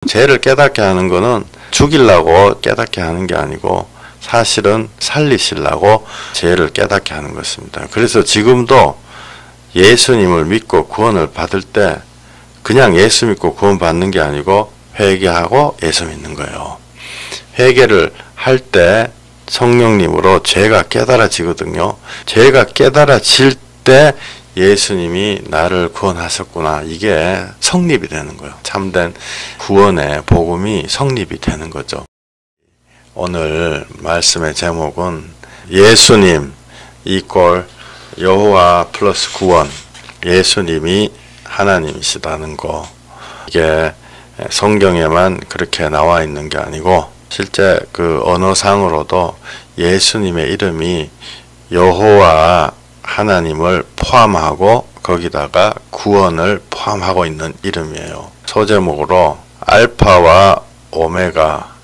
죄를 깨닫게 하는 거는 죽이려고 깨닫게 하는 게 아니고 사실은 살리시려고 죄를 깨닫게 하는 것입니다. 그래서 지금도 예수님을 믿고 구원을 받을 때 그냥 예수 믿고 구원 받는 게 아니고 회개하고 예수 믿는 거예요. 회개를 할 때 성령님으로 죄가 깨달아지거든요. 죄가 깨달아질 때 예수님이 나를 구원하셨구나. 이게 성립이 되는 거예요. 참된 구원의 복음이 성립이 되는 거죠. 오늘 말씀의 제목은 예수님 이꼴 여호와 플러스 구원. 예수님이 하나님이시다는 거. 이게 성경에만 그렇게 나와 있는 게 아니고 실제 그 언어상으로도 예수님의 이름이 여호와 하나님을 포함하고 거기다가 구원을 포함하고 있는 이름이에요. 소제목으로 알파와 오메가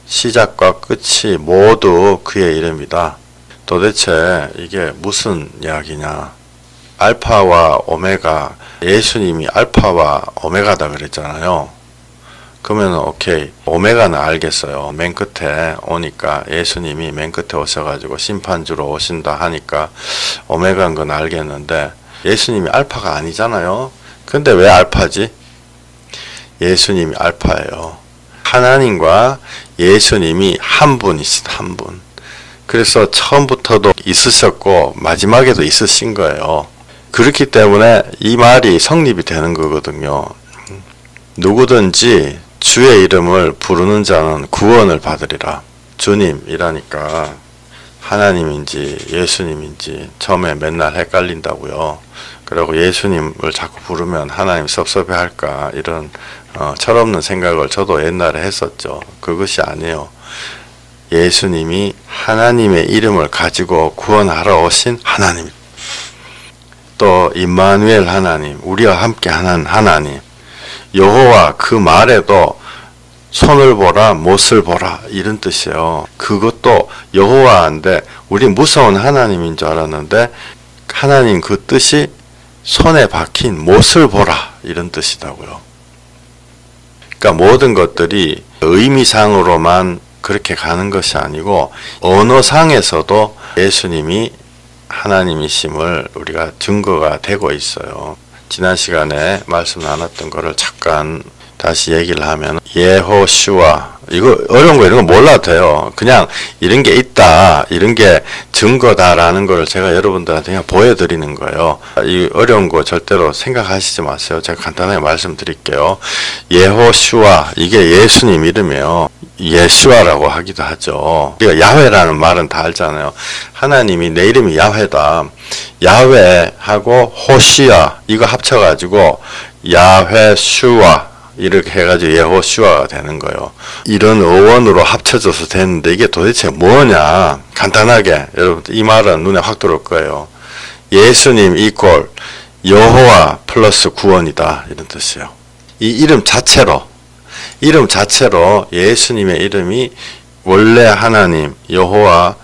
시작과 끝이 모두 그의 이름이다. 도대체 이게 무슨 이야기냐? 알파와 오메가, 예수님이 알파와 오메가다 그랬잖아요. 그러면 오케이, 오메가는 알겠어요. 맨 끝에 오니까 예수님이 맨 끝에 오셔가지고 심판주로 오신다 하니까 오메가인 건 알겠는데 예수님이 알파가 아니잖아요. 근데 왜 알파지? 예수님이 알파예요. 하나님과 예수님이 한 분이시다, 한 분. 그래서 처음부터도 있으셨고 마지막에도 있으신 거예요. 그렇기 때문에 이 말이 성립이 되는 거거든요. 누구든지 주의 이름을 부르는 자는 구원을 받으리라. 주님이라니까 하나님인지 예수님인지 처음에 맨날 헷갈린다고요. 그리고 예수님을 자꾸 부르면 하나님 섭섭해할까 이런 철없는 생각을 저도 옛날에 했었죠. 그것이 아니에요. 예수님이 하나님의 이름을 가지고 구원하러 오신 하나님, 또 임마누엘 하나님, 우리와 함께 하는 하나님, 여호와 그 말에도 손을 보라 못을 보라 이런 뜻이에요. 그것도 여호와인데 우리 무서운 하나님인 줄 알았는데 하나님 그 뜻이 손에 박힌 못을 보라 이런 뜻이다고요. 그러니까 모든 것들이 의미상으로만 그렇게 가는 것이 아니고 언어상에서도 예수님이 하나님이심을 우리가 증거가 되고 있어요. 지난 시간에 말씀 나눴던 거를 잠깐 다시 얘기를 하면 예호슈아, 이거 어려운 거 이런 거 몰라도 돼요. 그냥 이런 게 있다, 이런 게 증거다라는 걸 제가 여러분들한테 그냥 보여드리는 거예요. 이 어려운 거 절대로 생각하시지 마세요. 제가 간단하게 말씀드릴게요. 예호슈아, 이게 예수님 이름이에요. 예슈아라고 하기도 하죠. 우리가 야훼라는 말은 다 알잖아요. 하나님이 내 이름이 야훼다. 야훼하고 호시아 이거 합쳐가지고 야훼슈아 이렇게 해가지고 예호슈아가 되는 거예요. 이런 어원으로 합쳐져서 됐는데 이게 도대체 뭐냐? 간단하게 여러분 이 말은 눈에 확 들어올 거예요. 예수님 이꼴 여호와 플러스 구원이다 이런 뜻이에요. 이 이름 자체로 예수님의 이름이 원래 하나님 여호와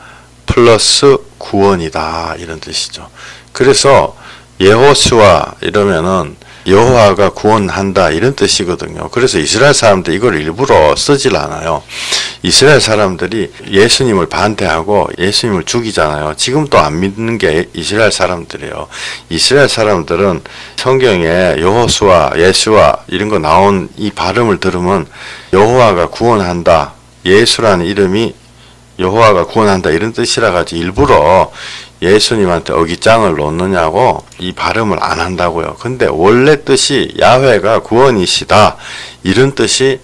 플러스 구원이다 이런 뜻이죠. 그래서 예호수아 이러면은 여호와가 구원한다 이런 뜻이거든요. 그래서 이스라엘 사람들이 이걸 일부러 쓰질 않아요. 이스라엘 사람들이 예수님을 반대하고 예수님을 죽이잖아요. 지금도 안 믿는 게 이스라엘 사람들이에요. 이스라엘 사람들은 성경에 여호수아, 예수아 이런 거 나온 이 발음을 들으면 여호와가 구원한다. 예수라는 이름이 여호와가 구원한다 이런 뜻이라 가지고 일부러 예수님한테 어깃장을 놓느냐고 이 발음을 안 한다고요. 근데 원래 뜻이 야훼가 구원이시다 이런 뜻이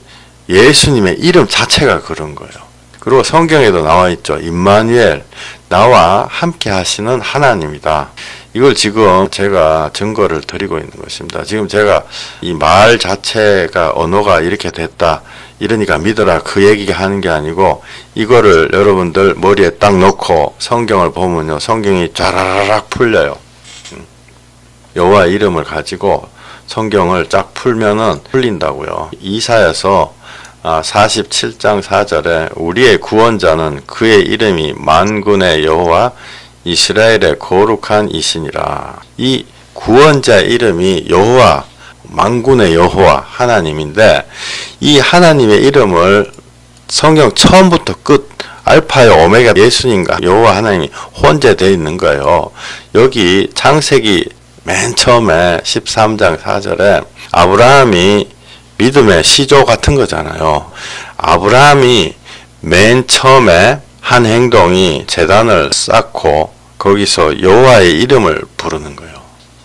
예수님의 이름 자체가 그런 거예요. 그리고 성경에도 나와 있죠. 임마누엘, 나와 함께 하시는 하나님이다. 이걸 지금 제가 증거를 드리고 있는 것입니다. 지금 제가 이 말 자체가 언어가 이렇게 됐다 이러니까 믿어라 그 얘기 하는 게 아니고 이거를 여러분들 머리에 딱 놓고 성경을 보면요. 성경이 쫘라락 풀려요. 여호와 이름을 가지고 성경을 쫙 풀면은 풀린다고요. 이사야서 47장 4절에 우리의 구원자는 그의 이름이 만군의 여호와 이스라엘의 거룩한 이시니라. 이 구원자 이름이 여호와 만군의 여호와 하나님인데, 이 하나님의 이름을 성경 처음부터 끝 알파의 오메가 예수님과 여호와 하나님이 혼재되어 있는 거예요. 여기 창세기 맨 처음에 13장 4절에 아브라함이 믿음의 시조 같은 거잖아요. 아브라함이 맨 처음에 한 행동이 제단을 쌓고 거기서 여호와의 이름을 부르는 거예요.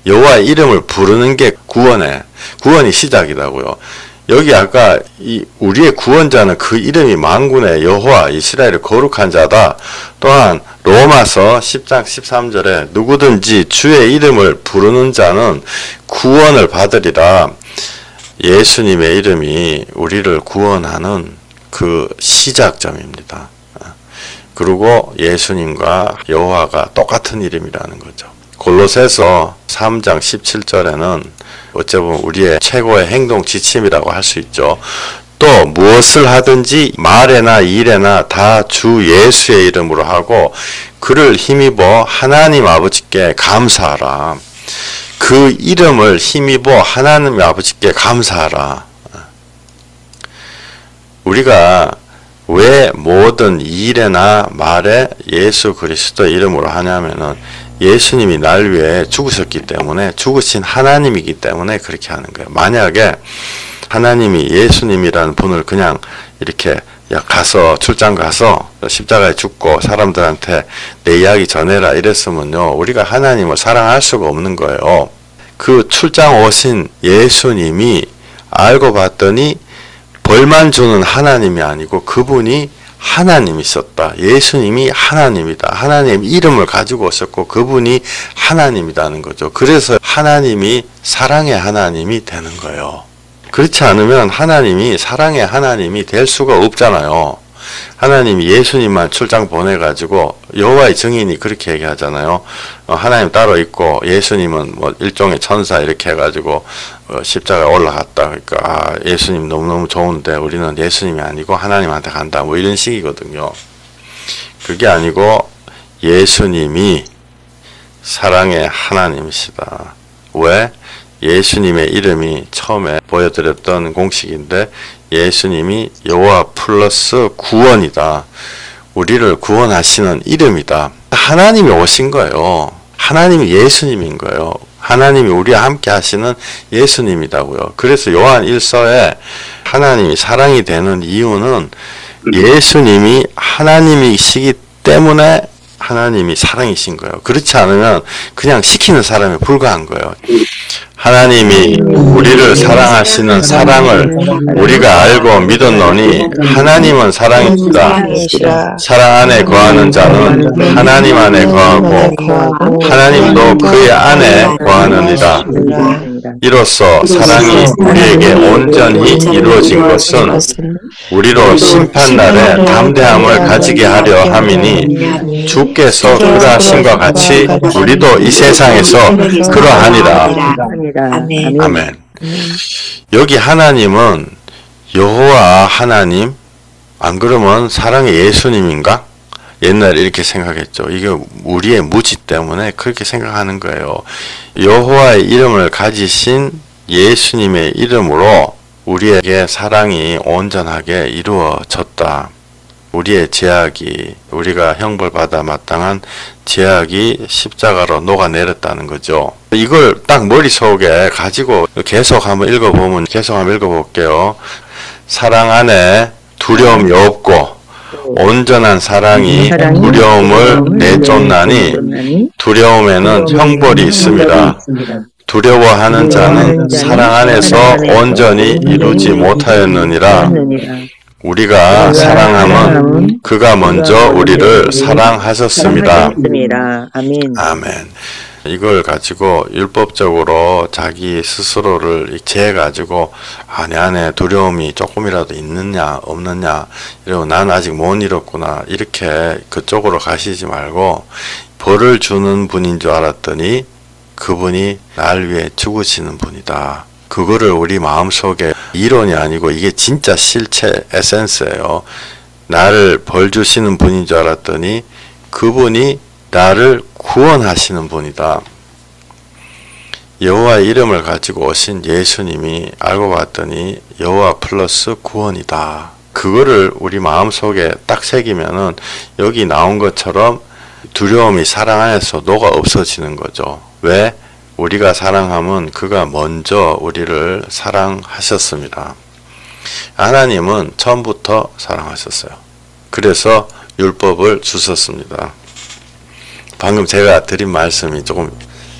여호와의 이름을 부르는 게 구원이 시작이라고요. 여기 아까 우리의 구원자는 그 이름이 만군의 여호와 이스라엘의 거룩한 자다. 또한 로마서 10장 13절에 누구든지 주의 이름을 부르는 자는 구원을 받으리라. 예수님의 이름이 우리를 구원하는 그 시작점입니다. 그리고 예수님과 여호와가 똑같은 이름이라는 거죠. 골로새서 3장 17절에는 어찌 보면 우리의 최고의 행동 지침이라고 할 수 있죠. 또 무엇을 하든지 말에나 일에나 다 주 예수의 이름으로 하고 그를 힘입어 하나님 아버지께 감사하라. 그 이름을 힘입어 하나님 아버지께 감사하라. 우리가 왜 모든 일에나 말에 예수 그리스도의 이름으로 하냐면은 예수님이 날 위해 죽으셨기 때문에, 죽으신 하나님이기 때문에 그렇게 하는 거예요. 만약에 하나님이 예수님이라는 분을 그냥 이렇게 출장 가서 십자가에 죽고 사람들한테 내 이야기 전해라 이랬으면요, 우리가 하나님을 사랑할 수가 없는 거예요. 그 출장 오신 예수님이 알고 봤더니 벌만 주는 하나님이 아니고 그분이 하나님이셨다. 예수님이 하나님이다. 하나님 이름을 가지고 오셨고 그분이 하나님이라는 거죠. 그래서 하나님이 사랑의 하나님이 되는 거예요. 그렇지 않으면 하나님이 사랑의 하나님이 될 수가 없잖아요. 하나님이 예수님만 출장 보내가지고 여호와의 증인이 그렇게 얘기하잖아요. 하나님 따로 있고 예수님은 뭐 일종의 천사 이렇게 해가지고 십자가에 올라갔다. 그러니까 예수님 너무너무 좋은데 우리는 예수님이 아니고 하나님한테 간다. 뭐 이런 식이거든요. 그게 아니고 예수님이 사랑의 하나님이시다. 왜? 예수님의 이름이 처음에 보여드렸던 공식인데 예수님이 여호와 플러스 구원이다. 우리를 구원하시는 이름이다. 하나님이 오신 거예요. 하나님이 예수님인 거예요. 하나님이 우리와 함께 하시는 예수님이다고요. 그래서 요한 1서에 하나님이 사랑이 되는 이유는 예수님이 하나님이시기 때문에 하나님이 사랑이신 거예요. 그렇지 않으면 그냥 시키는 사람에 불과한 거예요. 하나님이 우리를 사랑하시는 사랑을 우리가 알고 믿었노니 하나님은 사랑이시다. 사랑 안에 거하는 자는 하나님 안에 거하고 하나님도 그의 안에 거하느니라. 이로써 사랑이 우리에게 온전히 이루어진 것은 우리로 심판날에 담대함을 가지게 하려 함이니 주께서 그러하심과 같이 우리도 이 세상에서 그러하니라. 아멘. 여기 하나님은 여호와 하나님, 안 그러면 사랑의 예수님인가? 옛날에 이렇게 생각했죠. 이게 우리의 무지 때문에 그렇게 생각하는 거예요. 여호와의 이름을 가지신 예수님의 이름으로 우리에게 사랑이 온전하게 이루어졌다. 우리의 죄악이, 우리가 형벌받아 마땅한 죄악이 십자가로 녹아내렸다는 거죠. 이걸 딱 머릿속에 가지고 계속 한번 읽어볼게요. 사랑 안에 두려움이 없고 온전한 사랑이 두려움을 내쫓나니 두려움에는 형벌이 있습니다. 두려워하는 자는 사랑 안에서 온전히 이루지 못하였느니라. 우리가 사랑함은 그가 먼저 우리를 사랑하셨습니다. 아멘. 이걸 가지고 율법적으로 자기 스스로를 재가지고 내 안에 두려움이 조금이라도 있느냐 없느냐 이러고 난 아직 못 이뤘구나 이렇게 그쪽으로 가시지 말고 벌을 주는 분인 줄 알았더니 그분이 날 위해 죽으시는 분이다. 그거를 우리 마음속에 이론이 아니고 이게 진짜 실체 에센스예요. 나를 벌 주시는 분인 줄 알았더니 그분이 나를 구원하시는 분이다. 여호와의 이름을 가지고 오신 예수님이 알고 봤더니 여호와 플러스 구원이다. 그거를 우리 마음속에 딱 새기면은 여기 나온 것처럼 두려움이 사랑 안에서 녹아 없어지는 거죠. 왜? 우리가 사랑함은 그가 먼저 우리를 사랑하셨습니다. 하나님은 처음부터 사랑하셨어요. 그래서 율법을 주셨습니다. 방금 제가 드린 말씀이 조금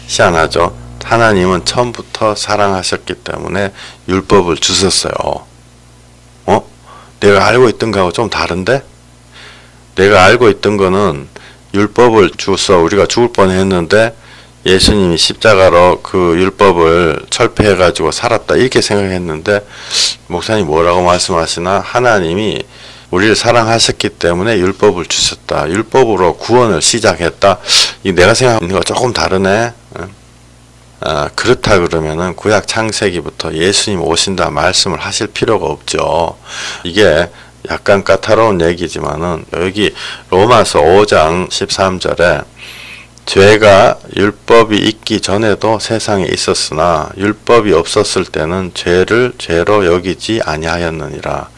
희한하죠. 하나님은 처음부터 사랑하셨기 때문에 율법을 주셨어요. 내가 알고 있던 거하고 좀 다른데? 내가 알고 있던 거는 율법을 주서 우리가 죽을 뻔했는데 예수님이 십자가로 그 율법을 철폐해가지고 살았다 이렇게 생각했는데 목사님 뭐라고 말씀하시나? 하나님이 우리를 사랑하셨기 때문에 율법을 주셨다. 율법으로 구원을 시작했다. 이 내가 생각하는 거 조금 다르네. 그렇다 그러면은 구약 창세기부터 예수님 오신다 말씀을 하실 필요가 없죠. 이게 약간 까다로운 얘기지만은 여기 로마서 5장 13절에 죄가 율법이 있기 전에도 세상에 있었으나 율법이 없었을 때는 죄를 죄로 여기지 아니하였느니라.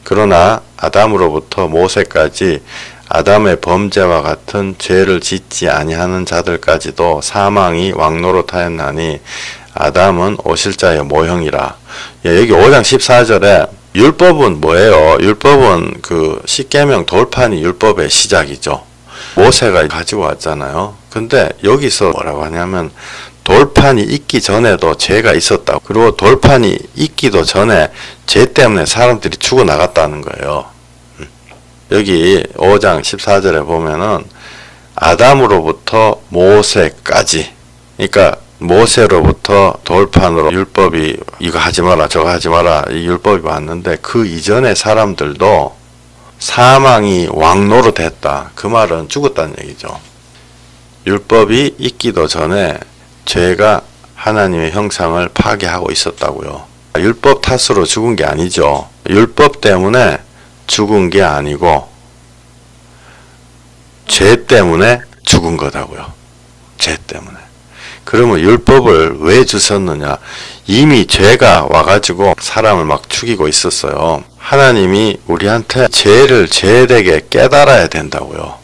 그러나 아담으로부터 모세까지 아담의 범죄와 같은 죄를 짓지 아니하는 자들까지도 사망이 왕노릇하였나니 아담은 오실자의 모형이라. 여기 5장 14절에 율법은 뭐예요? 율법은 그 십계명 돌판이 율법의 시작이죠. 모세가 가지고 왔잖아요. 근데 여기서 뭐라고 하냐면 돌판이 있기 전에도 죄가 있었다고. 그리고 돌판이 있기도 전에 죄 때문에 사람들이 죽어나갔다는 거예요. 여기 5장 14절에 보면은 아담으로부터 모세까지, 그러니까 모세로부터 돌판으로 율법이 이거 하지 마라 저거 하지 마라 이 율법이 왔는데 그 이전의 사람들도 사망이 왕노릇했다. 그 말은 죽었다는 얘기죠. 율법이 있기도 전에 죄가 하나님의 형상을 파괴하고 있었다고요. 율법 탓으로 죽은 게 아니죠. 율법 때문에 죽은 게 아니고 죄 때문에 죽은 거다고요. 죄 때문에. 그러면 율법을 왜 주셨느냐? 이미 죄가 와가지고 사람을 막 죽이고 있었어요. 하나님이 우리한테 죄를 죄되게 깨달아야 된다고요.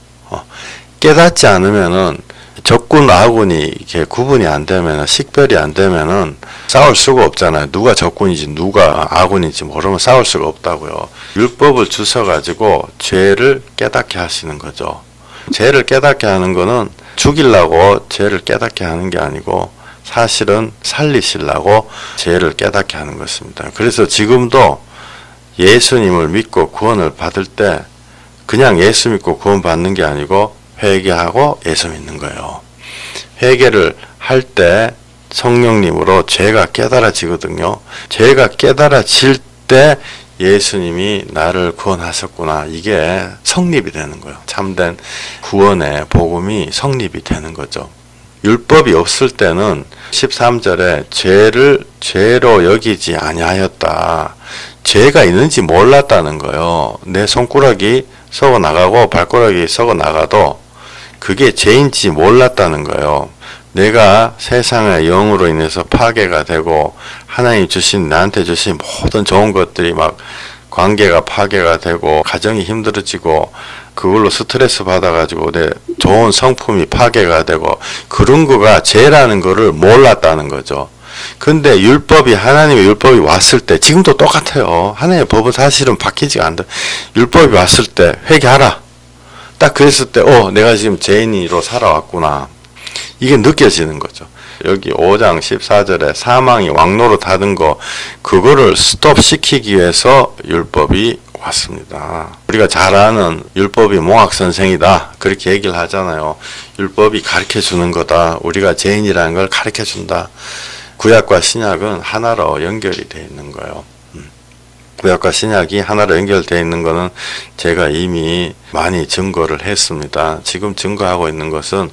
깨닫지 않으면은 적군 아군이 이렇게 구분이 안 되면은 식별이 안 되면은 싸울 수가 없잖아요. 누가 적군인지 누가 아군인지 모르면 싸울 수가 없다고요. 율법을 주셔가지고 죄를 깨닫게 하시는 거죠. 죄를 깨닫게 하는 거는 죽이려고 죄를 깨닫게 하는 게 아니고 사실은 살리시려고 죄를 깨닫게 하는 것입니다. 그래서 지금도 예수님을 믿고 구원을 받을 때 그냥 예수 믿고 구원 받는 게 아니고 회개하고 예수 믿는 거예요. 회개를 할 때 성령님으로 죄가 깨달아지거든요. 죄가 깨달아질 때 예수님이 나를 구원하셨구나. 이게 성립이 되는 거예요. 참된 구원의 복음이 성립이 되는 거죠. 율법이 없을 때는 13절에 죄를 죄로 여기지 아니하였다. 죄가 있는지 몰랐다는 거예요. 내 손가락이 썩어 나가고 발가락이 썩어 나가도 그게 죄인지 몰랐다는 거예요. 내가 세상의 영으로 인해서 파괴가 되고 하나님 주신 나한테 주신 모든 좋은 것들이 막 관계가 파괴가 되고 가정이 힘들어지고 그걸로 스트레스 받아가지고 내 좋은 성품이 파괴가 되고 그런 거가 죄라는 거를 몰랐다는 거죠. 근데 율법이 하나님의 율법이 왔을 때 지금도 똑같아요. 하나님의 법은 사실은 바뀌지가 않는다. 율법이 왔을 때 회개하라. 딱 그랬을 때 내가 지금 죄인으로 살아왔구나. 이게 느껴지는 거죠. 여기 5장 14절에 사망이 왕노릇하던 거 그거를 스톱시키기 위해서 율법이 왔습니다. 우리가 잘 아는 율법이 몽학선생이다 그렇게 얘기를 하잖아요. 율법이 가르쳐주는 거다. 우리가 죄인이라는 걸 가르쳐준다. 구약과 신약은 하나로 연결이 되어 있는 거예요. 구약과 신약이 하나로 연결되어 있는 것은 제가 이미 많이 증거를 했습니다. 지금 증거하고 있는 것은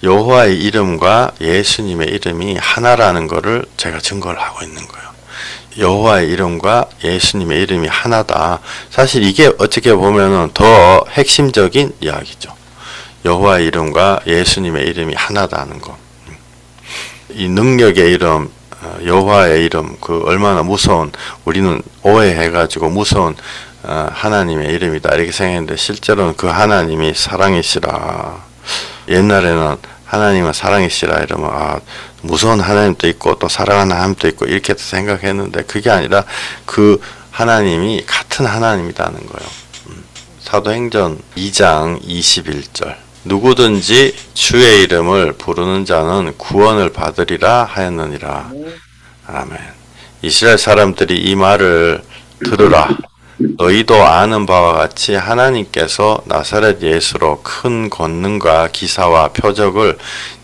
여호와의 이름과 예수님의 이름이 하나라는 것을 제가 증거를 하고 있는 거예요. 여호와의 이름과 예수님의 이름이 하나다. 사실 이게 어떻게 보면은 더 핵심적인 이야기죠. 여호와의 이름과 예수님의 이름이 하나다는 거. 이 능력의 이름, 여호와의 이름, 그 얼마나 무서운, 우리는 오해해가지고 무서운 하나님의 이름이다 이렇게 생각했는데, 실제로는 그 하나님이 사랑이시라. 옛날에는 하나님은 사랑이시라 이러면 무서운 하나님도 있고 또 사랑하는 하나님도 있고 이렇게 생각했는데, 그게 아니라 그 하나님이 같은 하나님이라는 거예요. 사도행전 2장 21절, 누구든지 주의 이름을 부르는 자는 구원을 받으리라 하였느니라. 아멘. 이스라엘 사람들이 이 말을 들으라. 너희도 아는 바와 같이 하나님께서 나사렛 예수로 큰 권능과 기사와 표적을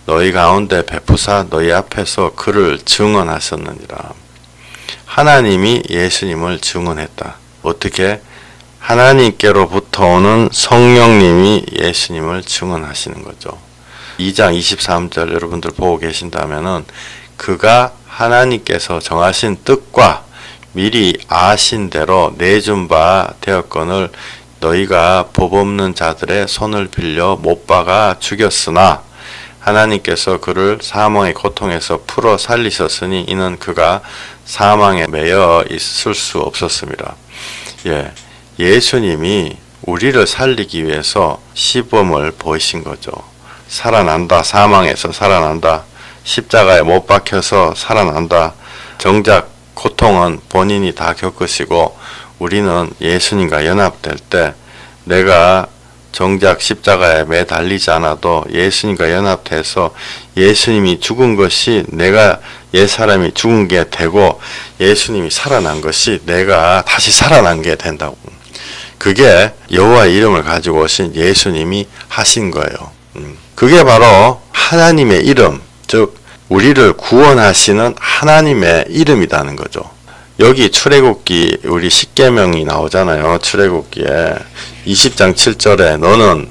너희 가운데 베푸사 너희 앞에서 그를 증언하셨느니라. 하나님이 예수님을 증언했다. 어떻게? 하나님께로부터 오는 성령님이 예수님을 증언하시는 거죠. 2장 23절 여러분들 보고 계신다면은, 그가 하나님께서 정하신 뜻과 미리 아신 대로 내준 바 되었거늘 너희가 법 없는 자들의 손을 빌려 못 박아 죽였으나 하나님께서 그를 사망의 고통에서 풀어 살리셨으니 이는 그가 사망에 매여 있을 수 없었습니다. 예수님이 우리를 살리기 위해서 시범을 보이신 거죠. 살아난다. 사망에서 살아난다. 십자가에 못 박혀서 살아난다. 정작 고통은 본인이 다 겪으시고, 우리는 예수님과 연합될 때 내가 정작 십자가에 매달리지 않아도 예수님과 연합돼서 예수님이 죽은 것이 내가 옛사람이 죽은 게 되고, 예수님이 살아난 것이 내가 다시 살아난 게 된다고. 그게 여호와의 이름을 가지고 오신 예수님이 하신 거예요. 그게 바로 하나님의 이름, 즉 우리를 구원하시는 하나님의 이름이라는 거죠. 여기 출애굽기 우리 십계명이 나오잖아요. 출애굽기에 20장 7절에 너는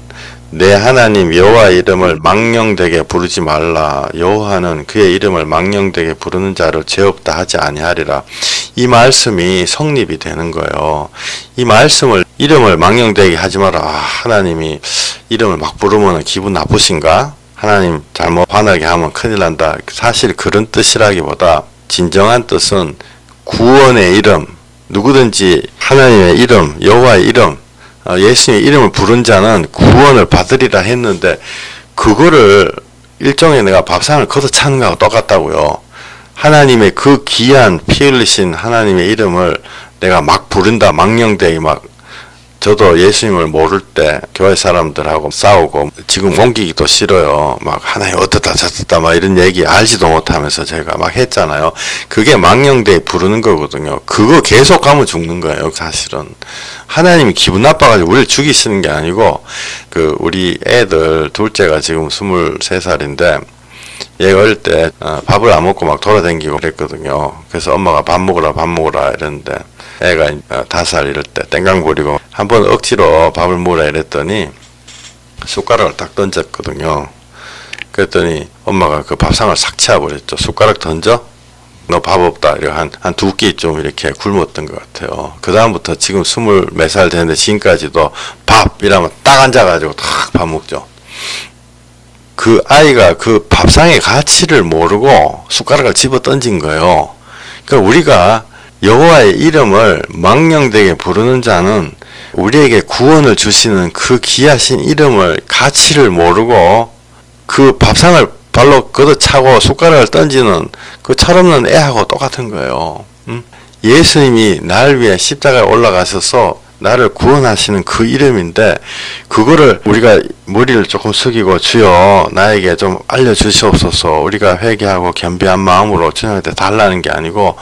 내 하나님 여호와의 이름을 망령되게 부르지 말라. 여호와는 그의 이름을 망령되게 부르는 자를 죄 없다 하지 아니하리라. 이 말씀이 성립이 되는 거예요. 이 말씀을, 이름을 망령되게 하지 마라. 하나님이 이름을 막 부르면 기분 나쁘신가? 하나님 잘못 반하게 하면 큰일 난다. 사실 그런 뜻이라기보다 진정한 뜻은 구원의 이름, 누구든지 하나님의 이름, 여호와의 이름, 예수님의 이름을 부른 자는 구원을 받으리라 했는데, 그거를 일종의 내가 밥상을 걷어차는 거하고 똑같다고요. 하나님의 그 귀한 피 흘리신 하나님의 이름을 내가 막 부른다, 망령되게 막. 저도 예수님을 모를 때 교회 사람들하고 싸우고 지금 옮기기도 싫어요. 막 하나님 어떻다 저떻다 막 이런 얘기 알지도 못하면서 제가 막 했잖아요. 그게 망령되게 부르는 거거든요. 그거 계속 가면 죽는 거예요, 사실은. 하나님이 기분 나빠가지고 우리를 죽이시는 게 아니고, 그 우리 애들 둘째가 지금 23살인데 얘가 어릴 때 밥을 안 먹고 막 돌아다니고 그랬거든요. 그래서 엄마가 밥 먹으라 이랬는데, 애가 5살 이럴 때 땡강 부리고 한번 억지로 밥을 먹으라 이랬더니 숟가락을 딱 던졌거든요. 그랬더니 엄마가 그 밥상을 싹 치워버렸죠. 숟가락 던져? 너 밥 없다. 이렇게 한 2끼 좀 이렇게 굶었던 것 같아요. 그 다음부터 지금 20몇 살 되는데 지금까지도 밥 이러면 딱 앉아가지고 딱 밥 먹죠. 그 아이가 그 밥상의 가치를 모르고 숟가락을 집어 던진 거예요. 그러니까 우리가 여호와의 이름을 망령되게 부르는 자는 우리에게 구원을 주시는 그 귀하신 이름을 가치를 모르고 그 밥상을 발로 걷어차고 숟가락을 던지는 그 철없는 애하고 똑같은 거예요. 예수님이 날 위해 십자가에 올라가셔서 나를 구원하시는 그 이름인데, 그거를 우리가 머리를 조금 숙이고 주여 나에게 좀 알려주시옵소서, 우리가 회개하고 겸비한 마음으로 주님한테 달라는 게 아니고,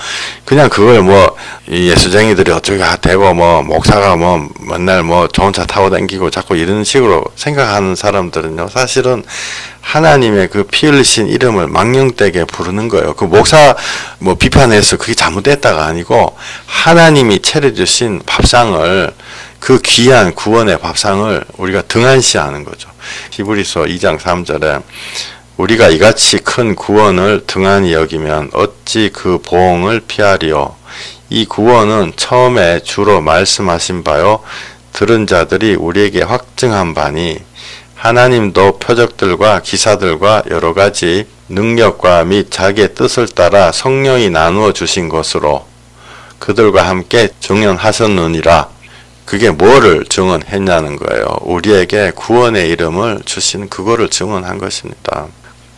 그냥 그걸 뭐 예수쟁이들이 어쩌게 되고 뭐 목사가 뭐 맨날 뭐 좋은 차 타고 다니고 자꾸 이런 식으로 생각하는 사람들은요, 사실은 하나님의 그 피 흘리신 이름을 망령되게 부르는 거예요. 그 목사 뭐 비판해서 그게 잘못됐다가 아니고, 하나님이 차려주신 밥상을, 그 귀한 구원의 밥상을 우리가 등한시하는 거죠. 히브리서 2장 3절에 우리가 이같이 큰 구원을 등한히 여기면 어찌 그 보응을 피하리요. 이 구원은 처음에 주로 말씀하신 바요 들은 자들이 우리에게 확증한 바니 하나님도 표적들과 기사들과 여러 가지 능력과 및 자기의 뜻을 따라 성령이 나누어 주신 것으로 그들과 함께 증언하셨느니라. 그게 뭐를 증언했냐는 거예요. 우리에게 구원의 이름을 주신 그거를 증언한 것입니다.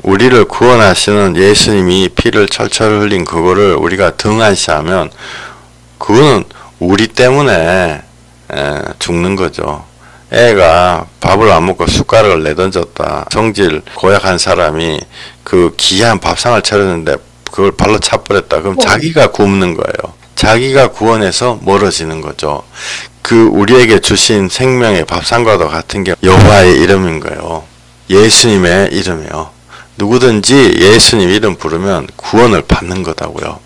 우리를 구원하시는 예수님이 피를 철철 흘린 그거를 우리가 등한시하면 그거는 우리 때문에 죽는 거죠. 애가 밥을 안 먹고 숟가락을 내던졌다. 성질 고약한 사람이 그 귀한 밥상을 차렸는데 그걸 발로 차버렸다. 그럼 자기가 굶는 거예요. 자기가 구원해서 멀어지는 거죠. 그 우리에게 주신 생명의 밥상과도 같은 게 여호와의 이름인 거예요. 예수님의 이름이요. 누구든지 예수님 이름 부르면 구원을 받는 거다고요.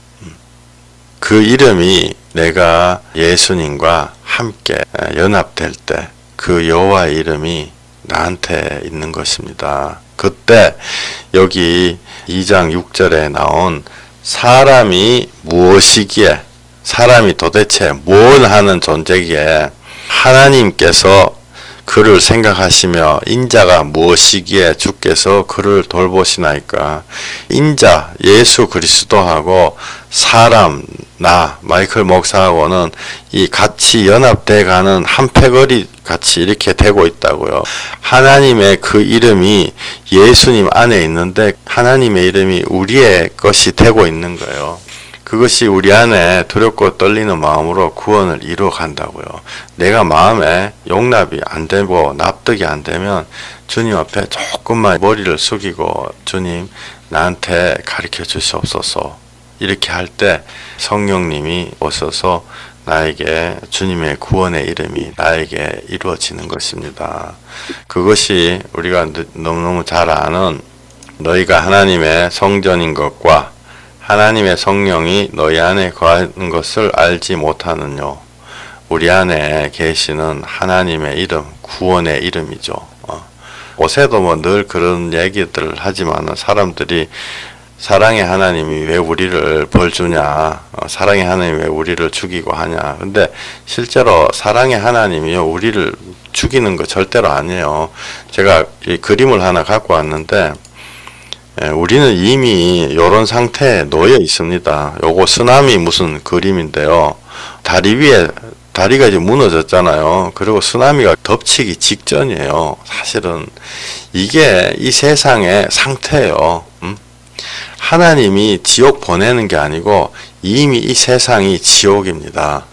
그 이름이 내가 예수님과 함께 연합될 때 그 여호와의 이름이 나한테 있는 것입니다. 그때 여기 2장 6절에 나온 사람이 무엇이기에, 사람이 도대체 뭘 하는 존재기에 하나님께서 그를 생각하시며 인자가 무엇이기에 주께서 그를 돌보시나이까. 인자 예수 그리스도하고 사람 나 마이클 목사하고는 이 같이 연합돼 가는 한 패거리 같이 이렇게 되고 있다고요. 하나님의 그 이름이 예수님 안에 있는데 하나님의 이름이 우리의 것이 되고 있는 거예요. 그것이 우리 안에 두렵고 떨리는 마음으로 구원을 이루어 간다고요. 내가 마음에 용납이 안 되고 납득이 안 되면 주님 앞에 조금만 머리를 숙이고 주님 나한테 가르쳐 주시옵소서. 이렇게 할 때 성령님이 오셔서 나에게 주님의 구원의 이름이 나에게 이루어지는 것입니다. 그것이 우리가 너무너무 잘 아는 너희가 하나님의 성전인 것과 하나님의 성령이 너희 안에 거하는 것을 알지 못하느뇨. 우리 안에 계시는 하나님의 이름, 구원의 이름이죠. 옷에도 뭐 늘 그런 얘기들을 하지만 사람들이 사랑의 하나님이 왜 우리를 벌 주냐, 사랑의 하나님이 왜 우리를 죽이고 하냐. 근데 실제로 사랑의 하나님이요 우리를 죽이는 거 절대로 아니에요. 제가 이 그림을 하나 갖고 왔는데 우리는 이미 이런 상태에 놓여 있습니다. 요거 쓰나미 무슨 그림인데요. 다리 위에 다리가 이제 무너졌잖아요. 그리고 쓰나미가 덮치기 직전이에요. 사실은 이게 이 세상의 상태예요. 하나님이 지옥 보내는 게 아니고 이미 이 세상이 지옥입니다.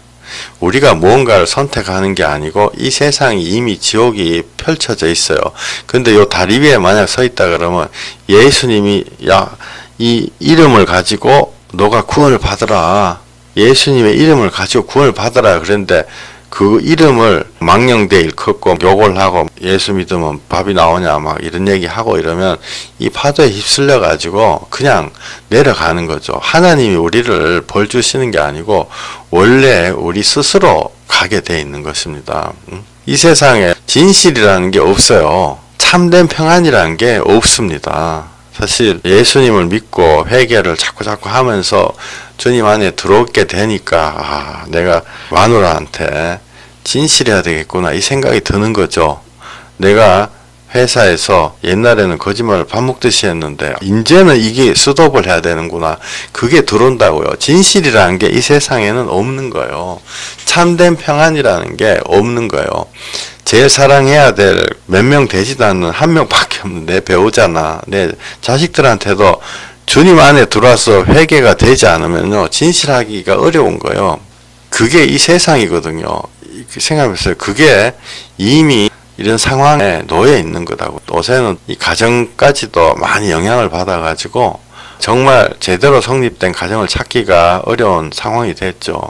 우리가 무언가를 선택하는 게 아니고 이 세상이 이미 지옥이 펼쳐져 있어요. 근데 요 다리 위에 만약 서 있다 그러면 예수님이 야, 이 이름을 가지고 너가 구원을 받으라. 예수님의 이름을 가지고 구원을 받으라. 그랬는데 그 이름을 망령되이 일컫고 욕을 하고 예수 믿으면 밥이 나오냐 막 이런 얘기 하고 이러면 이 파도에 휩쓸려 가지고 그냥 내려가는 거죠. 하나님이 우리를 벌 주시는 게 아니고 원래 우리 스스로 가게 돼 있는 것입니다. 이 세상에 진실이라는 게 없어요. 참된 평안이라는 게 없습니다. 사실 예수님을 믿고 회개를 자꾸 하면서 주님 안에 들어오게 되니까 내가 마누라한테 진실해야 되겠구나 이 생각이 드는 거죠. 내가 회사에서 옛날에는 거짓말을 밥 먹듯이 했는데 이제는 이게 스톱을 해야 되는구나. 그게 들어온다고요. 진실이라는 게 이 세상에는 없는 거예요. 참된 평안이라는 게 없는 거예요. 제일 사랑해야 될 몇 명 되지도 않는 한 명밖에 없는 내 배우자나 내 자식들한테도 주님 안에 들어와서 회개가 되지 않으면요 진실하기가 어려운 거예요. 그게 이 세상이거든요. 생각해보세요. 그게 이미 이런 상황에 놓여 있는 거다고. 요새는 이 가정까지도 많이 영향을 받아가지고 정말 제대로 성립된 가정을 찾기가 어려운 상황이 됐죠.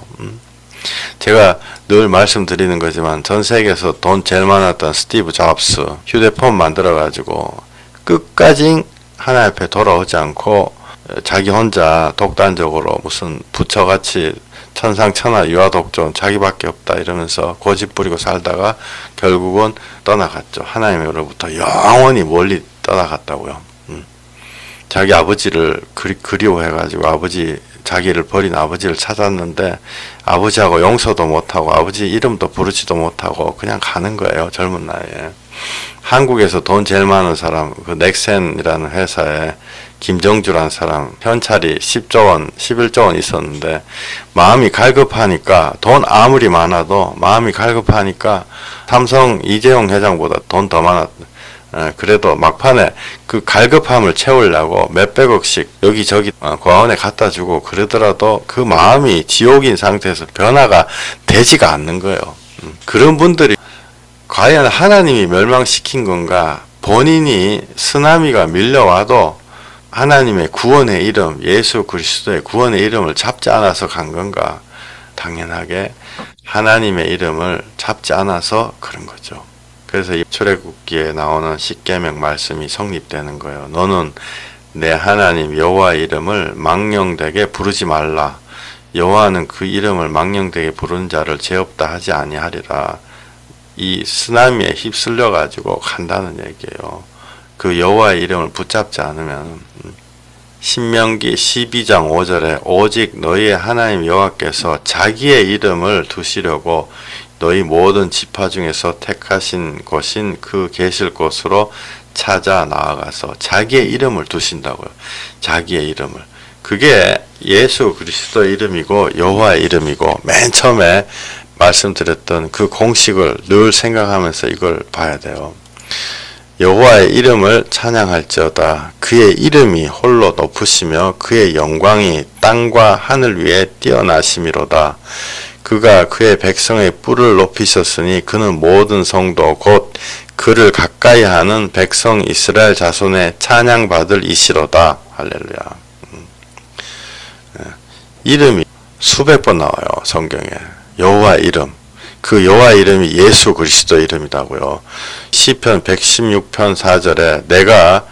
제가 늘 말씀드리는 거지만 전 세계에서 돈 제일 많았던 스티브 잡스 휴대폰 만들어가지고 끝까지 하나님 앞에 돌아오지 않고 자기 혼자 독단적으로 무슨 부처같이 천상천하 유아독존 자기밖에 없다 이러면서 고집 부리고 살다가 결국은 떠나갔죠. 하나님으로부터 영원히 멀리 떠나갔다고요. 자기 아버지를 그리워해가지고 아버지 자기를 버린 아버지를 찾았는데 아버지하고 용서도 못하고 아버지 이름도 부르지도 못하고 그냥 가는 거예요. 젊은 나이에. 한국에서 돈 제일 많은 사람, 그 넥센이라는 회사에 김정주라는 사람 현찰이 10조 원, 11조 원 있었는데 마음이 갈급하니까 돈 아무리 많아도 마음이 갈급하니까 삼성 이재용 회장보다 돈 더 많았다. 그래도 막판에 그 갈급함을 채우려고 몇백억씩 여기저기 고아원에 갖다 주고 그러더라도 그 마음이 지옥인 상태에서 변화가 되지가 않는 거예요. 그런 분들이 과연 하나님이 멸망시킨 건가? 본인이 쓰나미가 밀려와도 하나님의 구원의 이름, 예수 그리스도의 구원의 이름을 잡지 않아서 간 건가? 당연하게 하나님의 이름을 잡지 않아서 그런 거죠. 그래서 이 출애굽기에 나오는 십계명 말씀이 성립되는 거예요. 너는 내 하나님 여호와의 이름을 망령되게 부르지 말라. 여호와는 그 이름을 망령되게 부르는 자를 죄 없다 하지 아니하리라. 이 쓰나미에 휩쓸려 가지고 간다는 얘기예요. 그 여호와의 이름을 붙잡지 않으면. 신명기 12장 5절에 오직 너희의 하나님 여호와께서 자기의 이름을 두시려고 너희 모든 지파 중에서 택하신 곳인 그 계실 곳으로 찾아 나아가서 자기의 이름을 두신다고요. 자기의 이름을. 그게 예수 그리스도의 이름이고 여호와의 이름이고 맨 처음에 말씀드렸던 그 공식을 늘 생각하면서 이걸 봐야 돼요. 여호와의 이름을 찬양할지어다. 그의 이름이 홀로 높으시며 그의 영광이 땅과 하늘 위에 뛰어나심이로다. 그가 그의 백성의 뿔을 높이셨으니 그는 모든 성도 곧 그를 가까이 하는 백성 이스라엘 자손의 찬양받을 이시로다. 할렐루야. 이름이 수백 번 나와요. 성경에. 여호와의 이름. 그 여호와의 이름이 예수 그리스도 이름이라고요. 시편 116편 4절에 내가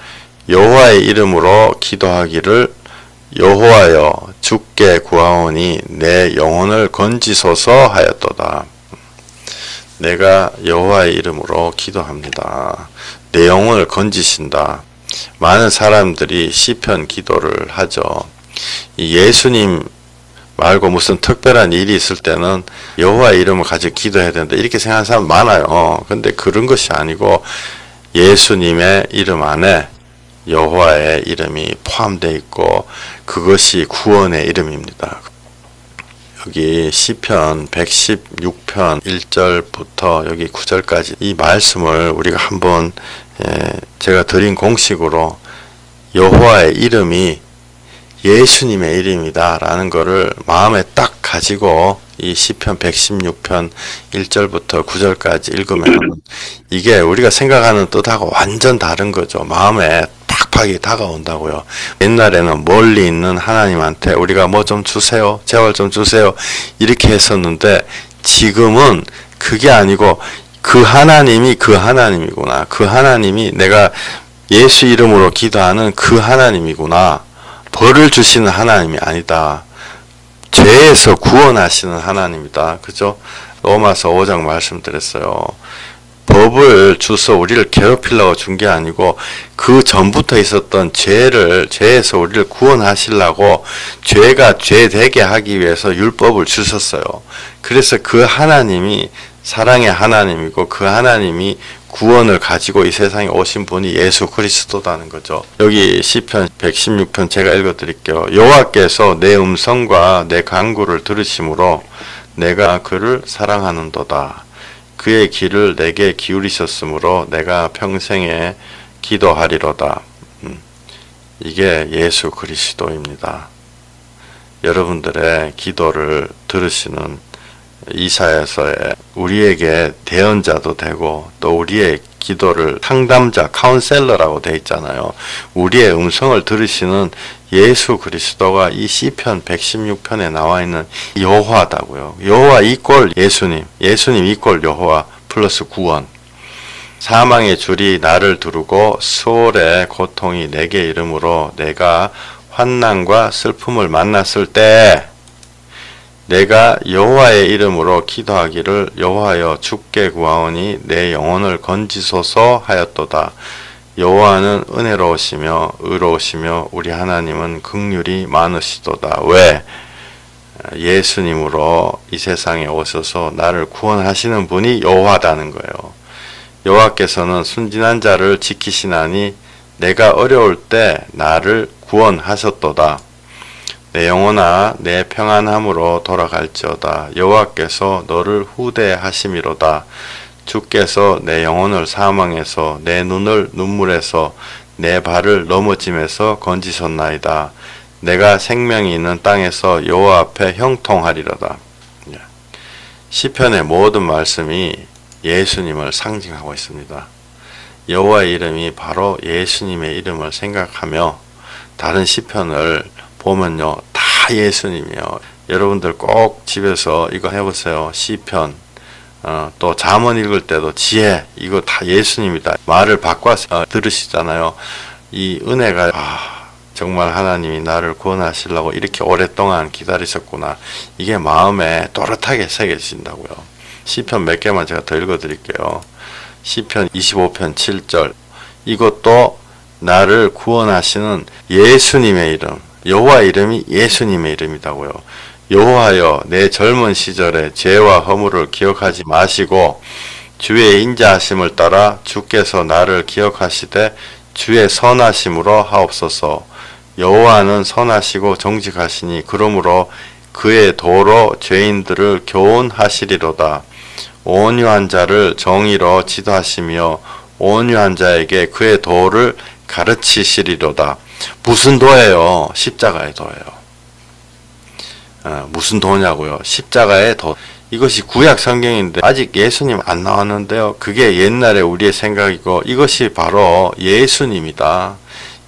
여호와의 이름으로 기도하기를 여호와여 주께 구하오니 내 영혼을 건지소서 하였도다. 내가 여호와의 이름으로 기도합니다. 내 영혼을 건지신다. 많은 사람들이 시편 기도를 하죠. 예수님 말고 무슨 특별한 일이 있을 때는 여호와의 이름을 가지고 기도해야 된다 이렇게 생각하는 사람 많아요. 근데 그런 것이 아니고 예수님의 이름 안에 여호와의 이름이 포함되어 있고 그것이 구원의 이름입니다. 여기 시편 116편 1절부터 여기 9절까지 이 말씀을 우리가 한번 제가 드린 공식으로 여호와의 이름이 예수님의 이름이다 라는 거를 마음에 딱 가지고 이 시편 116편 1절부터 9절까지 읽으면 이게 우리가 생각하는 뜻하고 완전 다른 거죠. 마음에 팍팍이 다가온다고요. 옛날에는 멀리 있는 하나님한테 우리가 뭐 좀 주세요. 재활 좀 주세요. 이렇게 했었는데 지금은 그게 아니고 그 하나님이 그 하나님이구나. 그 하나님이 내가 예수 이름으로 기도하는 그 하나님이구나. 벌을 주시는 하나님이 아니다. 죄에서 구원하시는 하나님이다. 그죠? 로마서 5장 말씀드렸어요. 법을 주서 우리를 괴롭히려고 준 게 아니고 그 전부터 있었던 죄에서 우리를 구원하시려고 죄가 죄되게 하기 위해서 율법을 주셨어요. 그래서 그 하나님이 사랑의 하나님이고 그 하나님이 구원을 가지고 이 세상에 오신 분이 예수 그리스도라는 거죠. 여기 시편 116편 제가 읽어드릴게요. 여호와께서 내 음성과 내 간구를 들으심으로 내가 그를 사랑하는도다. 그의 귀를 내게 기울이셨으므로 내가 평생에 기도하리로다. 이게 예수 그리스도입니다. 여러분들의 기도를 들으시는 이사야서에 우리에게 대언자도 되고 또 우리의 기도를 상담자, 카운셀러라고 되어 있잖아요. 우리의 음성을 들으시는 예수 그리스도가 이 시편 116편에 나와 있는 여호와다고요. 여호와 이꼴 예수님, 예수님 이꼴 여호와 플러스 구원. 사망의 줄이 나를 두르고 수월의 고통이 내게 이르므로 내가 환난과 슬픔을 만났을 때 내가 여호와의 이름으로 기도하기를 여호와여 주께 구하오니 내 영혼을 건지소서 하였도다. 여호와는 은혜로우시며 의로우시며 우리 하나님은 긍휼이 많으시도다. 왜? 예수님으로 이 세상에 오셔서 나를 구원하시는 분이 여호와다는 거예요. 여호와께서는 순진한 자를 지키시나니 내가 어려울 때 나를 구원하셨도다. 내 영혼아 내 평안함으로 돌아갈지어다. 여호와께서 너를 후대하심이로다. 주께서 내 영혼을 사망에서 내 눈을 눈물에서 내 발을 넘어짐에서 건지셨나이다. 내가 생명이 있는 땅에서 여호와 앞에 형통하리로다. 시편의 모든 말씀이 예수님을 상징하고 있습니다. 여호와의 이름이 바로 예수님의 이름을 생각하며 다른 시편을 보면요 다 예수님이에요. 여러분들 꼭 집에서 이거 해보세요. 시편 또 잠언 읽을 때도 지혜 이거 다 예수님이다 말을 바꿔서 들으시잖아요. 이 은혜가 정말 하나님이 나를 구원하시려고 이렇게 오랫동안 기다리셨구나. 이게 마음에 또렷하게 새겨진다고요. 시편 몇 개만 제가 더 읽어드릴게요. 시편 25편 7절 이것도 나를 구원하시는 예수님의 이름 여호와의 이름이 예수님의 이름이다고요. 여호와여 내 젊은 시절에 죄와 허물을 기억하지 마시고 주의 인자하심을 따라 주께서 나를 기억하시되 주의 선하심으로 하옵소서. 여호와는 선하시고 정직하시니 그러므로 그의 도로 죄인들을 교훈하시리로다. 온유한 자를 정의로 지도하시며 온유한 자에게 그의 도를 가르치시리로다. 무슨 도예요? 십자가의 도예요. 무슨 도냐고요? 십자가의 도. 이것이 구약 성경인데 아직 예수님 안 나왔는데요. 그게 옛날에 우리의 생각이고 이것이 바로 예수님이다.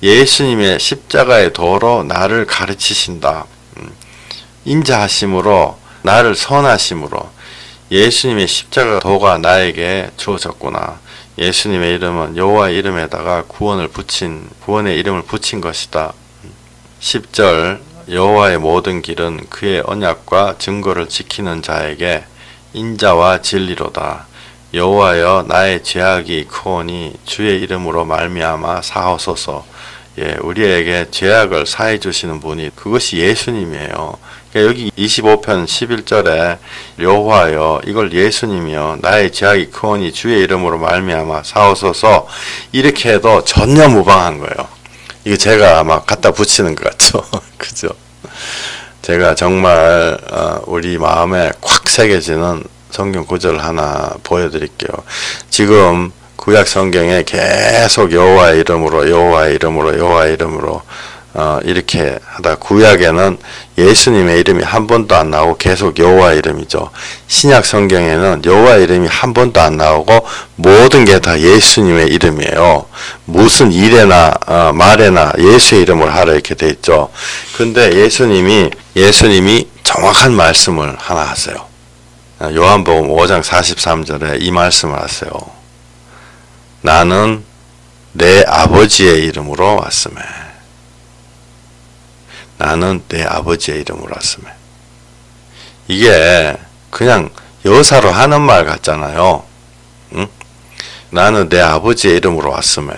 예수님의 십자가의 도로 나를 가르치신다. 인자하심으로 나를 선하심으로 예수님의 십자가 도가 나에게 주어졌구나. 예수님의 이름은 여호와의 이름에다가 구원의 이름을 붙인 것이다. 10절 여호와의 모든 길은 그의 언약과 증거를 지키는 자에게 인자와 진리로다. 여호와여 나의 죄악이 크오니 주의 이름으로 말미암아 사하소서. 우리에게 죄악을 사해 주시는 분이 그것이 예수님이에요. 그러니까 여기 25편 11절에 여호와여 이걸 예수님이요 나의 죄악이 크오니 주의 이름으로 말미암아 사하소서 이렇게 해도 전혀 무방한 거예요. 이거 제가 막 갖다 붙이는 것 같죠. 그죠? 제가 정말 우리 마음에 콱 새겨지는 성경 구절 하나 보여드릴게요. 지금 구약 성경에 계속 여호와의 이름으로 여호와의 이름으로 여호와의 이름으로 이렇게 하다 구약에는 예수님의 이름이 한 번도 안 나오고 계속 여호와의 이름이죠. 신약 성경에는 여호와의 이름이 한 번도 안 나오고 모든 게 다 예수님의 이름이에요. 무슨 일에나 말에나 예수의 이름을 하라 이렇게 돼 있죠. 근데 예수님이 정확한 말씀을 하나 하세요. 요한복음 5장 43절에 이 말씀을 하세요. 나는 내 아버지의 이름으로 왔으매. 나는 내 아버지의 이름으로 왔으매. 이게 그냥 여사로 하는 말 같잖아요. 응? 나는 내 아버지의 이름으로 왔으매.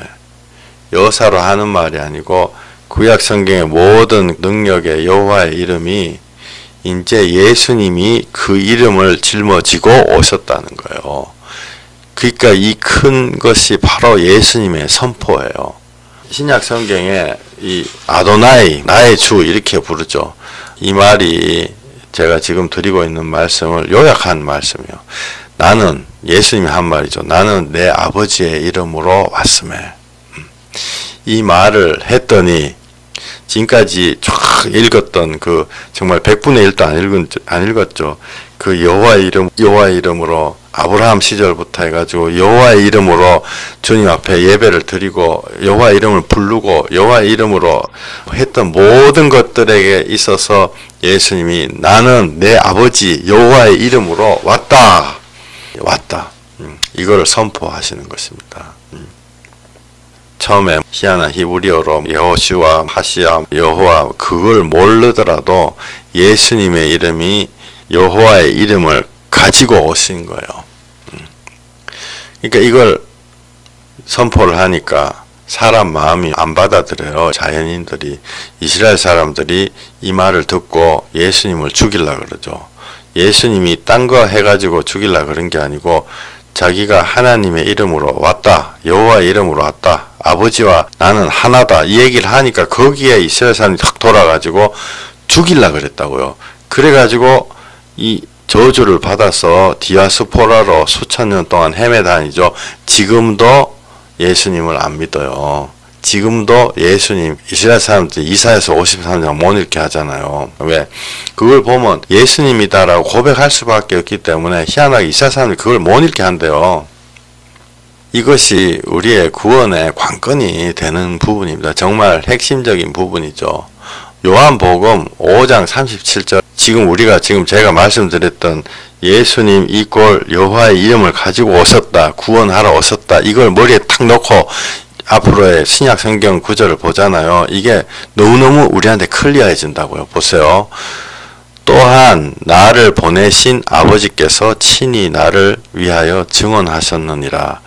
여사로 하는 말이 아니고 구약 성경의 모든 능력의 여호와의 이름이 이제 예수님이 그 이름을 짊어지고 오셨다는 거예요. 그러니까 이 큰 것이 바로 예수님의 선포예요. 신약 성경에 이 아도나이 나의 주 이렇게 부르죠. 이 말이 제가 지금 드리고 있는 말씀을 요약한 말씀이에요. 나는 예수님이 한 말이죠. 나는 내 아버지의 이름으로 왔음에. 이 말을 했더니 지금까지 쫙 읽었던 그 정말 100분의 1도 안 읽었죠. 그 여호와의 이름으로 아브라함 시절부터 해가지고 여호와의 이름으로 주님 앞에 예배를 드리고 여호와의 이름을 부르고 여호와의 이름으로 했던 모든 것들에게 있어서 예수님이 나는 내 아버지 여호와의 이름으로 왔다. 이걸 선포하시는 것입니다. 처음에 희한한 히브리어로 여호슈아, 하시아, 여호와 그걸 모르더라도 예수님의 이름이 여호와의 이름을 가지고 오신 거예요. 그러니까 이걸 선포를 하니까 사람 마음이 안 받아들여요. 자연인들이. 이스라엘 사람들이 이 말을 듣고 예수님을 죽이려고 그러죠. 예수님이 딴 거 해가지고 죽이려고 그런 게 아니고 자기가 하나님의 이름으로 왔다. 여호와의 이름으로 왔다. 아버지와 나는 하나다. 이 얘기를 하니까 거기에 이스라엘 사람이 탁 돌아가지고 죽이려고 그랬다고요. 그래가지고 이 저주를 받아서 디아스포라로 수천 년 동안 헤매다니죠. 지금도 예수님을 안 믿어요. 지금도 예수님, 이스라엘 사람들이 이사야서 53장 못 읽게 하잖아요. 왜? 그걸 보면 예수님이다라고 고백할 수밖에 없기 때문에 희한하게 이스라엘 사람들이 그걸 못 읽게 한대요. 이것이 우리의 구원의 관건이 되는 부분입니다. 정말 핵심적인 부분이죠. 요한복음 5장 37절, 지금 우리가 제가 말씀드렸던 예수님 이꼴 여호와의 이름을 가지고 오셨다, 구원하러 오셨다, 이걸 머리에 탁 놓고 앞으로의 신약 성경 구절을 보잖아요. 이게 너무너무 우리한테 클리어해진다고요. 보세요. 또한 나를 보내신 아버지께서 친히 나를 위하여 증언하셨느니라.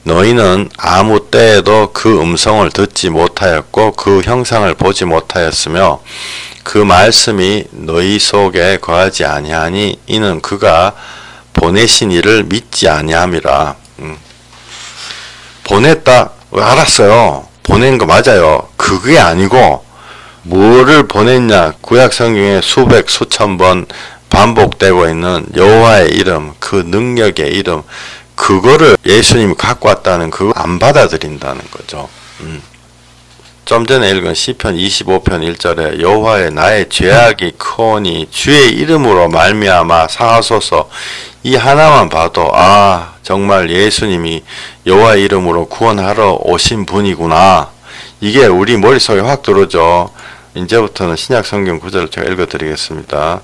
너희는 아무 때에도 그 음성을 듣지 못하였고 그 형상을 보지 못하였으며 그 말씀이 너희 속에 거하지 아니하니 이는 그가 보내신 이를 믿지 아니함이라. 보냈다. 알았어요. 보낸 거 맞아요. 그게 아니고 뭐를 보냈냐. 구약 성경에 수백 수천 번 반복되고 있는 여호와의 이름, 그 능력의 이름, 그거를 예수님이 갖고 왔다는 그거 안 받아들인다는 거죠. 좀 전에 읽은 시편 25편 1절에 여호와의 나의 죄악이 크오니 주의 이름으로 말미암아 사하소서. 이 하나만 봐도 정말 예수님이 여호와의 이름으로 구원하러 오신 분이구나. 이게 우리 머릿속에 확 들어오죠. 이제부터는 신약 성경 구절을 제가 읽어드리겠습니다.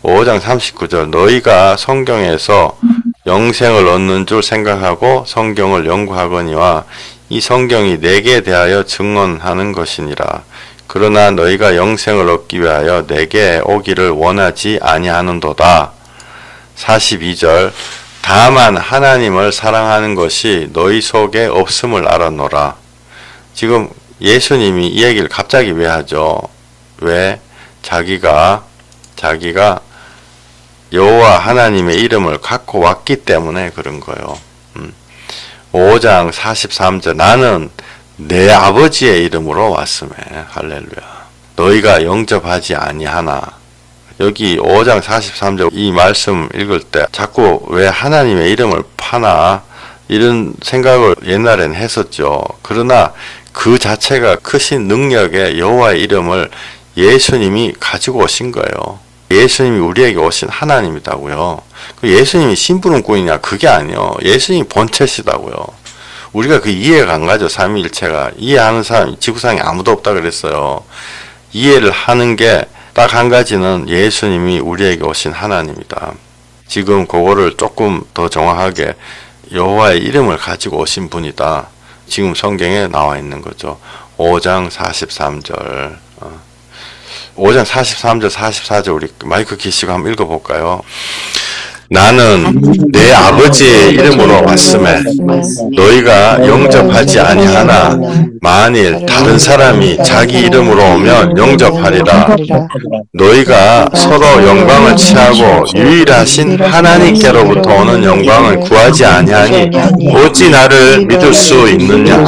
5장 39절, 너희가 성경에서 영생을 얻는 줄 생각하고 성경을 연구하거니와 이 성경이 내게 대하여 증언하는 것이니라. 그러나 너희가 영생을 얻기 위하여 내게 오기를 원하지 아니하는도다. 42절, 다만 하나님을 사랑하는 것이 너희 속에 없음을 알았노라. 지금 예수님이 이 얘기를 갑자기 왜 하죠? 왜? 자기가 여호와 하나님의 이름을 갖고 왔기 때문에 그런 거예요. 5장 43절, 나는 내 아버지의 이름으로 왔으매. 할렐루야. 너희가 영접하지 아니하나. 여기 5장 43절 이 말씀 읽을 때 자꾸 왜 하나님의 이름을 파나 이런 생각을 옛날엔 했었죠. 그러나 그 자체가 크신 능력의 여호와의 이름을 예수님이 가지고 오신 거예요. 예수님이 우리에게 오신 하나님이다고요. 예수님이 심부름꾼이냐? 그게 아니요. 예수님이 본체시다고요. 우리가 그 이해가 안 가죠. 삼위일체가. 이해하는 사람이 지구상에 아무도 없다 그랬어요. 이해를 하는 게 딱 한 가지는 예수님이 우리에게 오신 하나님이다. 지금 그거를 조금 더 정확하게 여호와의 이름을 가지고 오신 분이다. 지금 성경에 나와 있는 거죠. 5장 43절. 5장 43절, 44절 우리 마이크 키시고 한번 읽어볼까요? 나는 내 아버지의 이름으로 왔음에 너희가 영접하지 아니하나 만일 다른 사람이 자기 이름으로 오면 영접하리라. 너희가 서로 영광을 취하고 유일하신 하나님께로부터 오는 영광을 구하지 아니하니 어찌 나를 믿을 수 있느냐.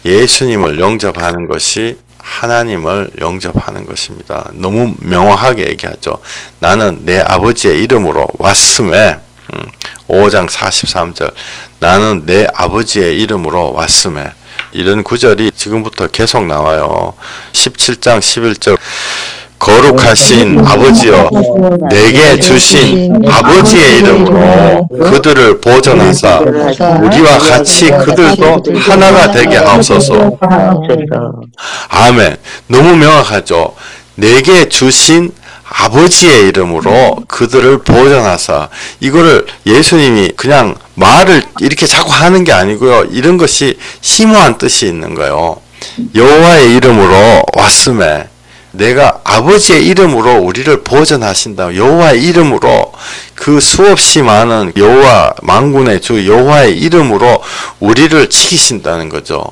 예수님을 영접하는 것이 하나님을 영접하는 것입니다. 너무 명확하게 얘기하죠. 나는 내 아버지의 이름으로 왔음에 5장 43절 나는 내 아버지의 이름으로 왔음에 이런 구절이 지금부터 계속 나와요. 17장 11절 거룩하신 아버지여 내게 주신 아버지의 이름으로 그들을 보존하사 우리와 같이 그들도 하나가 되게 하옵소서. 아멘. 너무 명확하죠. 내게 주신 아버지의 이름으로 그들을 보존하사. 이거를 예수님이 그냥 말을 이렇게 자꾸 하는 게 아니고요. 이런 것이 심오한 뜻이 있는 거예요. 여호와의 이름으로 왔음에 내가 아버지의 이름으로 우리를 보전하신다. 여호와의 이름으로 그 수없이 많은 여호와 만군의 주 여호와의 이름으로 우리를 지키신다는 거죠.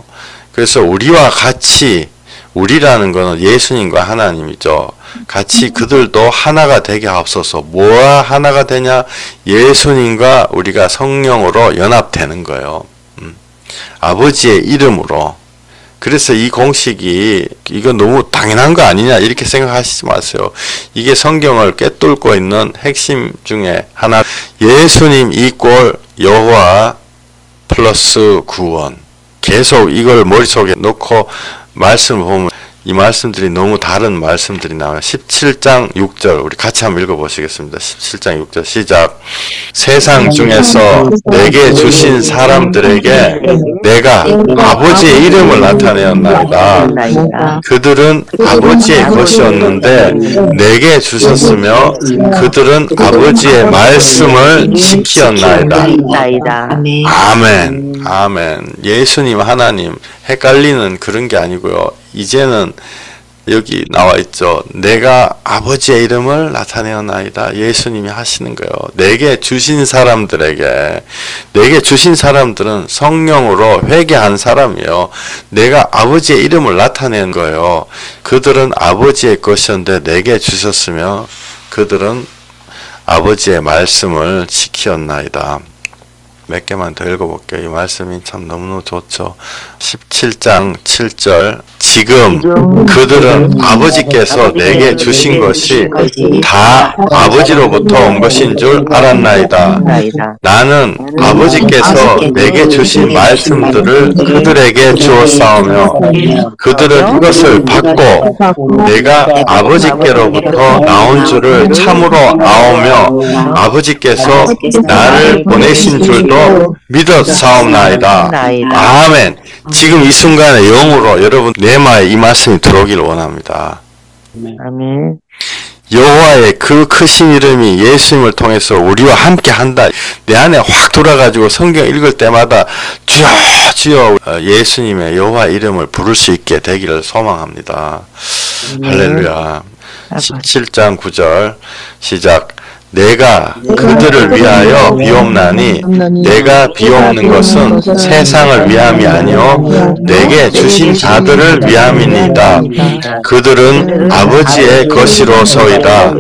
그래서 우리와 같이 우리라는 것은 예수님과 하나님이죠. 같이 그들도 하나가 되게 하옵소서. 뭐와 하나가 되냐? 예수님과 우리가 성령으로 연합되는 거예요. 아버지의 이름으로. 그래서 이 공식이 이거 너무 당연한 거 아니냐 이렇게 생각하시지 마세요. 이게 성경을 꿰뚫고 있는 핵심 중에 하나. 예수님 이꼴 여호와 플러스 구원. 계속 이걸 머릿속에 넣고 말씀을 보면 이 말씀들이 너무 다른 말씀들이 나와요. 17장 6절 우리 같이 한번 읽어보시겠습니다. 17장 6절 시작. 세상 중에서 내게 주신 사람들에게 내가 아버지의 이름을 나타내었나이다. 그들은 아버지의 것이었는데 내게 주셨으며 그들은 아버지의 말씀을 지키었나이다. 아멘. 아멘. 예수님 하나님 헷갈리는 그런 게 아니고요. 이제는 여기 나와 있죠. 내가 아버지의 이름을 나타내었나이다. 예수님이 하시는 거예요. 내게 주신 사람들에게. 내게 주신 사람들은 성령으로 회개한 사람이에요. 내가 아버지의 이름을 나타낸 거예요. 그들은 아버지의 것이었는데 내게 주셨으며 그들은 아버지의 말씀을 지키었나이다. 몇 개만 더 읽어볼게요. 이 말씀이 참 너무너무 좋죠. 17장 7절 지금 그들은 아버지께서 내게 주신 것이 다 아버지로부터 온 것인 줄 알았나이다. 나는 아버지께서 내게 주신 말씀들을 그들에게 주었사오며 그들은 이것을 받고 내가 아버지께로부터 나온 줄을 참으로 아오며 아버지께서 나를 보내신 줄도 믿었사옵나이다. 아멘. 지금 이 순간에 영으로 여러분 내마에 이 말씀이 들어오기를 원합니다. 아멘. 여호와의 그 크신 이름이 예수님을 통해서 우리와 함께 한다. 내 안에 확 돌아가지고 성경 읽을 때마다 주여 주여 예수님의 여호와 이름을 부를 수 있게 되기를 소망합니다. 할렐루야. 17장 9절 시작. 내가 그들을 위하여 비옵나니 내가 비옵는 것은 세상을 위함이 아니요 내게 주신 자들을 위함이니이다. 그들은 아버지의 것이로소이다.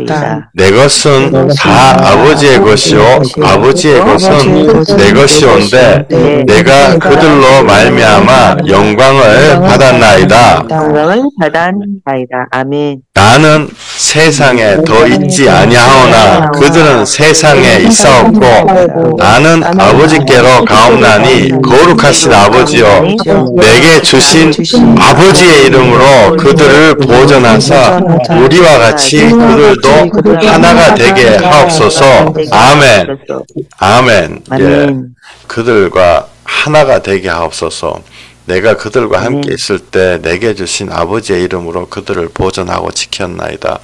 내 것은 다 아버지의 것이요 아버지의 것은 내 것이온데 내가 그들로 말미암아 영광을 받았나이다. 아멘. 나는 세상에 더 있지 아니하오나 그들은 세상에 있사옵고 나는 아버지께로 가옵나니 거룩하신 아버지여 내게 주신 아버지의 이름으로 그들을 보전하사 우리와 같이 그들도 하나가 되게 하옵소서. 아멘. 아멘. 예. 그들과 하나가 되게 하옵소서. 내가 그들과 함께 있을 때 내게 주신 아버지의 이름으로 그들을 보존하고 지켰나이다.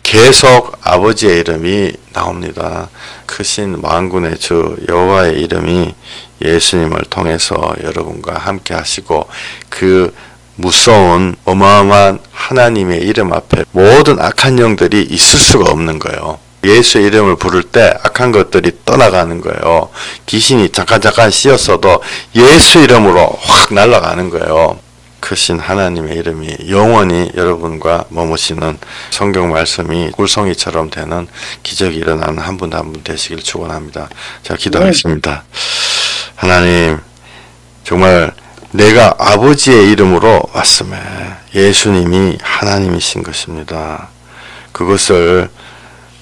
계속 아버지의 이름이 나옵니다. 크신 만군의 주 여호와의 이름이 예수님을 통해서 여러분과 함께 하시고 그 무서운 어마어마한 하나님의 이름 앞에 모든 악한 영들이 있을 수가 없는 거예요. 예수의 이름을 부를 때 악한 것들이 떠나가는 거예요. 귀신이 잠깐 씌었어도 예수 이름으로 확 날아가는 거예요. 크신 하나님의 이름이 영원히 여러분과 머무시는 성경 말씀이 꿀송이처럼 되는 기적이 일어나는 한 분 한 분 되시길 축원합니다. 자, 기도하겠습니다. 하나님, 정말 내가 아버지의 이름으로 왔음에 예수님이 하나님이신 것입니다. 그것을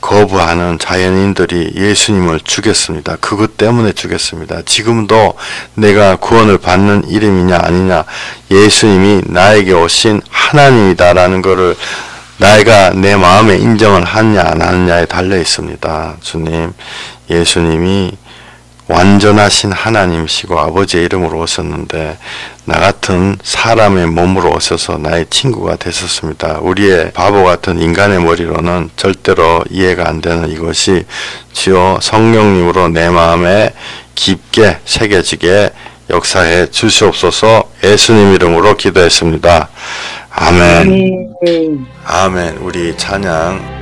거부하는 자연인들이 예수님을 죽였습니다. 그것 때문에 죽였습니다. 지금도 내가 구원을 받는 이름이냐 아니냐 예수님이 나에게 오신 하나님이다라는 것을 내가 내 마음에 인정을 하느냐 안 하느냐에 달려 있습니다. 주님, 예수님이 완전하신 하나님이시고 아버지의 이름으로 오셨는데 나 같은 사람의 몸으로 오셔서 나의 친구가 되셨습니다. 우리의 바보 같은 인간의 머리로는 절대로 이해가 안 되는 이것이 주여 성령님으로 내 마음에 깊게 새겨지게 역사해 주시옵소서. 예수님 이름으로 기도했습니다. 아멘. 아멘. 아멘. 우리 찬양